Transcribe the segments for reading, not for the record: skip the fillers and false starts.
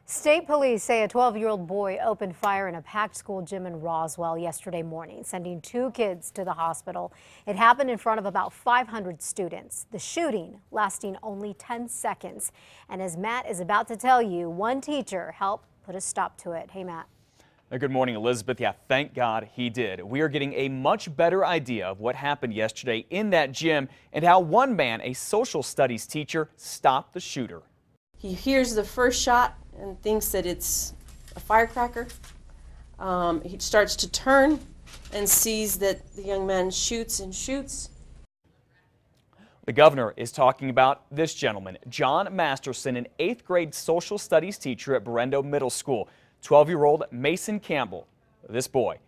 State police say a 12-year-old boy opened fire in a packed school gym in Roswell yesterday morning, sending 2 kids to the hospital. It happened in front of about 500 students. The shooting lasting only 10 seconds. And as Matt is about to tell you, one teacher helped put a stop to it. Hey, Matt. Good morning, Elizabeth. Yeah, thank God he did. We are getting a much better idea of what happened yesterday in that gym and how one man, a social studies teacher, stopped the shooter. He hears the first shot and thinks that it's a firecracker. He starts to turn and sees that the young man shoots and shoots. The governor is talking about this gentleman, John Masterson, an 8th grade social studies teacher at Brendo Middle School. 12-year-old Mason Campbell. This boy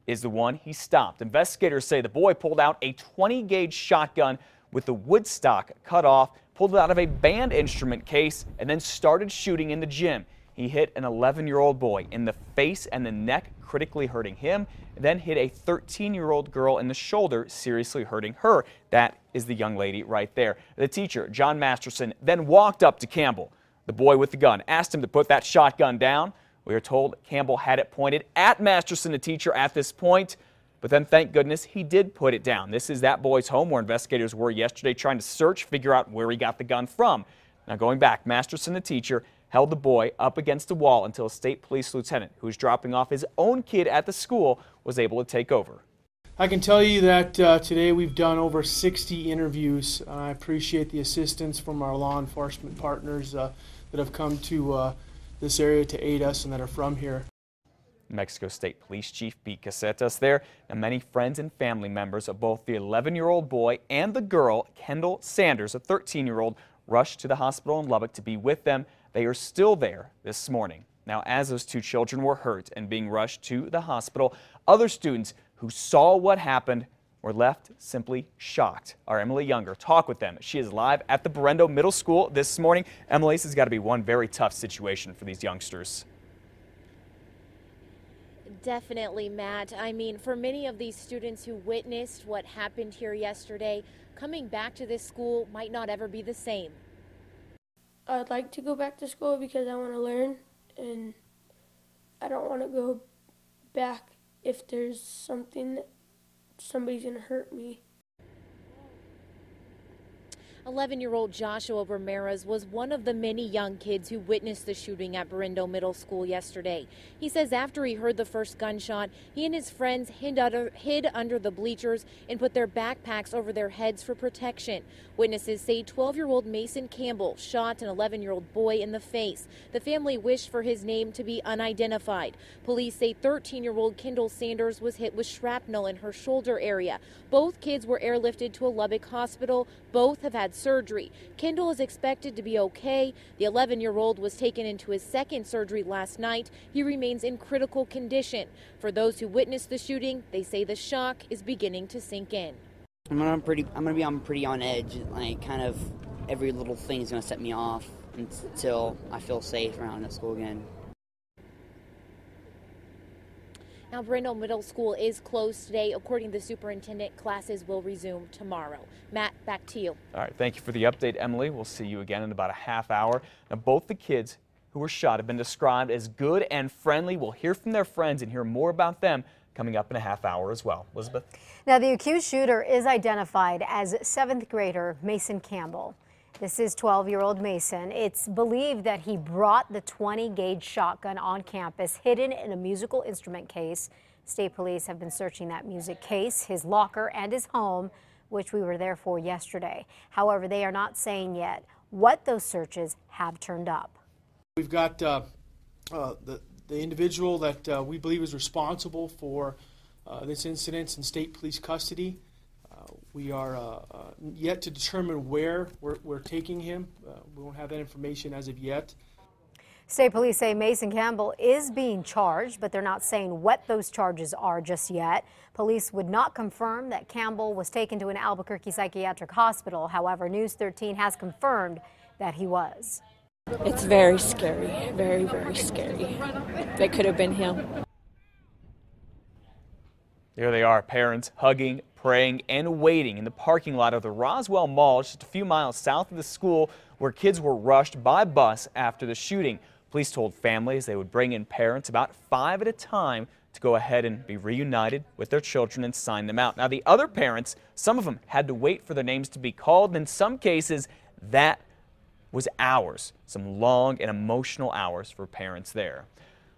is the one he stopped. Investigators say the boy pulled out a 20-gauge shotgun with the wood stock cut off, pulled it out of a band instrument case, and then started shooting in the gym. He hit an 11-year-old boy in the face and the neck, critically hurting him, and then hit a 13-year-old girl in the shoulder, seriously hurting her. That is the young lady right there. The teacher, John Masterson, then walked up to Campbell, the boy with the gun, asked him to put that shotgun down. We are told Campbell had it pointed at Masterson, the teacher, at this point, but then thank goodness he did put it down. This is that boy's home where investigators were yesterday trying to search, figure out where he got the gun from. Now going back, Masterson, the teacher, held the boy up against a wall until a state police lieutenant who was dropping off his own kid at the school was able to take over. I can tell you that today we've done over 60 interviews. I appreciate the assistance from our law enforcement partners that have come to this area to aid us and that are from here. Mexico State Police Chief Pete Casetas there, and many friends and family members of both the 11-year-old boy and the girl, Kendall Sanders, a 13-year-old, rushed to the hospital in Lubbock to be with them. They are still there this morning. Now, as those 2 children were hurt and being rushed to the hospital, other students who saw what happened were left simply shocked. Our Emily Younger talked with them. She is live at the Brendo Middle School this morning. Emily, this has got to be one very tough situation for these youngsters. Definitely, Matt. I mean, for many of these students who witnessed what happened here yesterday, coming back to this school might not ever be the same. I'd like to go back to school because I want to learn, and I don't want to go back if there's something that somebody's going to hurt me. 11-year-old Joshua Ramirez was one of the many young kids who witnessed the shooting at Brendo Middle School yesterday. He says after he heard the first gunshot, he and his friends hid under the bleachers and put their backpacks over their heads for protection. Witnesses say 12-year-old Mason Campbell shot an 11-year-old boy in the face. The family wished for his name to be unidentified. Police say 13-year-old Kendall Sanders was hit with shrapnel in her shoulder area. Both kids were airlifted to a Lubbock hospital. Both have had surgery. Kendall is expected to be okay. The 11-year-old was taken into his second surgery last night. He remains in critical condition. For those who witnessed the shooting, they say the shock is beginning to sink in. I'm gonna be pretty on edge. Like, kind of every little thing is gonna set me off until I feel safe around at school again. Now, Brendo Middle School is closed today. According to the superintendent, classes will resume tomorrow. Matt, back to you. All right, thank you for the update, Emily. We'll see you again in about a half hour. Now, both the kids who were shot have been described as good and friendly. We'll hear from their friends and hear more about them coming up in a half hour as well. Elizabeth? Now, the accused shooter is identified as 7th grader Mason Campbell. This is 12-year-old Mason. It's believed that he brought the 20-gauge shotgun on campus hidden in a musical instrument case. State police have been searching that music case, his locker, and his home, which we were there for yesterday. However, they are not saying yet what those searches have turned up. We've got the individual that we believe is responsible for this incident in state police custody. We are yet to determine where we're taking him. We won't have that information as of yet. State police say Mason Campbell is being charged, but they're not saying what those charges are just yet. Police would not confirm that Campbell was taken to an Albuquerque psychiatric hospital. However, News 13 has confirmed that he was. It's very scary, very, very scary. That could have been him. There they are, parents hugging, praying, and waiting in the parking lot of the Roswell Mall just a few miles south of the school where kids were rushed by bus after the shooting. Police told families they would bring in parents about 5 at a time to go ahead and be reunited with their children and sign them out. Now, the other parents, some of them had to wait for their names to be called. And in some cases, that was hours, some long and emotional hours for parents there.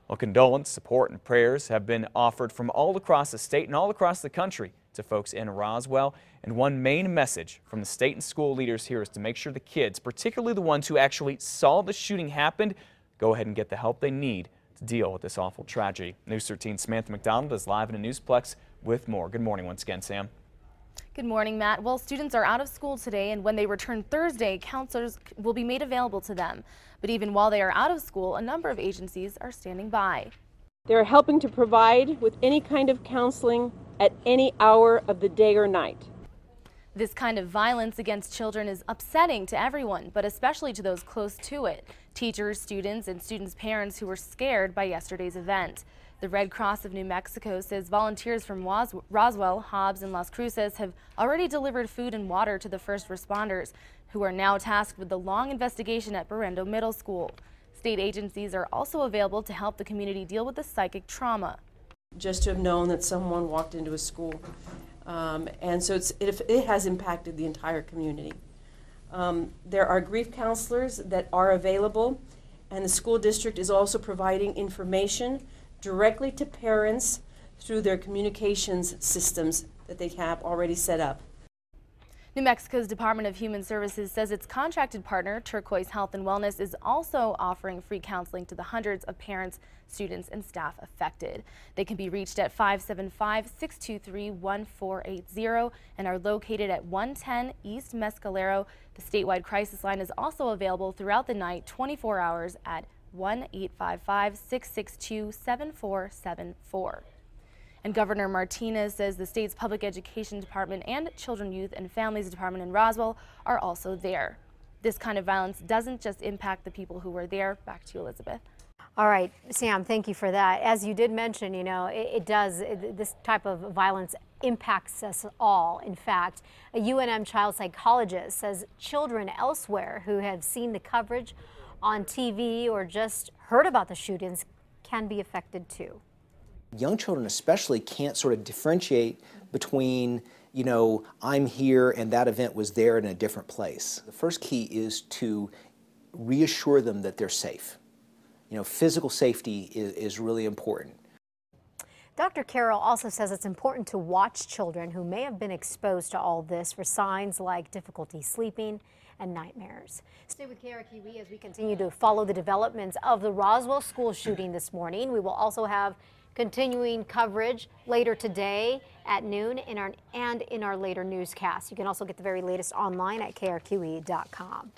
Well, condolence, support, and prayers have been offered from all across the state and all across the country to folks in Roswell. And one main message from the state and school leaders here is to make sure the kids, particularly the ones who actually saw the shooting happen, go ahead and get the help they need to deal with this awful tragedy. News 13's Samantha McDonald is live in a Newsplex with more. Good morning once again, Sam. Good morning, Matt. Well, students are out of school today, and when they return Thursday, counselors will be made available to them. But even while they are out of school, a number of agencies are standing by. They're helping to provide with any kind of counseling at any hour of the day or night. This kind of violence against children is upsetting to everyone, but especially to those close to it. Teachers, students, and students' parents who were scared by yesterday's event. The Red Cross of New Mexico says volunteers from Roswell, Hobbs, and Las Cruces have already delivered food and water to the first responders, who are now tasked with the long investigation at Berendo Middle School. State agencies are also available to help the community deal with the psychic trauma. Just to have known that someone walked into a school, and so it has impacted the entire community. There are grief counselors that are available, and the school district is also providing information directly to parents through their communications systems that they have already set up. New Mexico's Department of Human Services says its contracted partner, Turquoise Health and Wellness, is also offering free counseling to the hundreds of parents, students, and staff affected. They can be reached at 575-623-1480 and are located at 110 East Mescalero. The statewide crisis line is also available throughout the night, 24 hours at 1-855-662-7474. And Governor Martinez says the state's Public Education Department and Children, Youth, and Families Department in Roswell are also there. This kind of violence doesn't just impact the people who were there. Back to you, Elizabeth. All right, Sam, thank you for that. As you did mention, you know, this type of violence impacts us all. In fact, a UNM child psychologist says children elsewhere who have seen the coverage on TV or just heard about the shootings can be affected too. Young children especially can't sort of differentiate between, you know, I'm here and that event was there in a different place. The first key is to reassure them that they're safe. You know, physical safety is really important. Dr. Carroll also says it's important to watch children who may have been exposed to all this for signs like difficulty sleeping and nightmares. Stay with KRQE as we continue to follow the developments of the Roswell school shooting this morning. We will also have continuing coverage later today at noon in our later newscast. You can also get the very latest online at krqe.com.